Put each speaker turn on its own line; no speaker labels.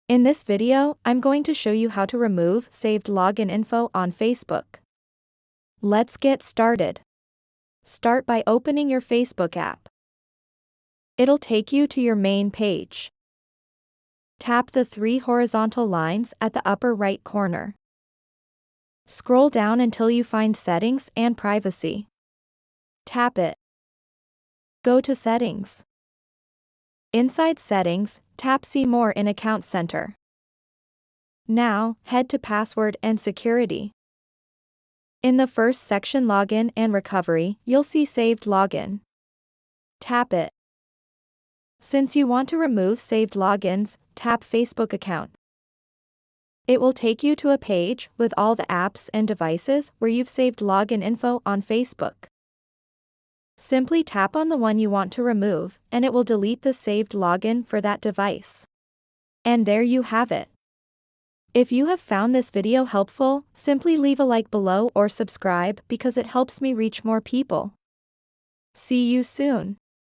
In this video, I'm going to show you how to remove saved login info on Facebook. Let's get started. Start by opening your Facebook app. It'll take you to your main page. Tap the three horizontal lines at the upper right corner. Scroll down until you find Settings and Privacy. Tap it. Go to Settings. Inside Settings, tap See More in Account Center. Now, head to Password and Security. In the first section Login and Recovery, you'll see Saved Login. Tap it. Since you want to remove saved logins, tap Facebook Account. It will take you to a page with all the apps and devices where you've saved login info on Facebook. Simply tap on the one you want to remove, and it will delete the saved login for that device. And there you have it. If you have found this video helpful, simply leave a like below or subscribe because it helps me reach more people. See you soon.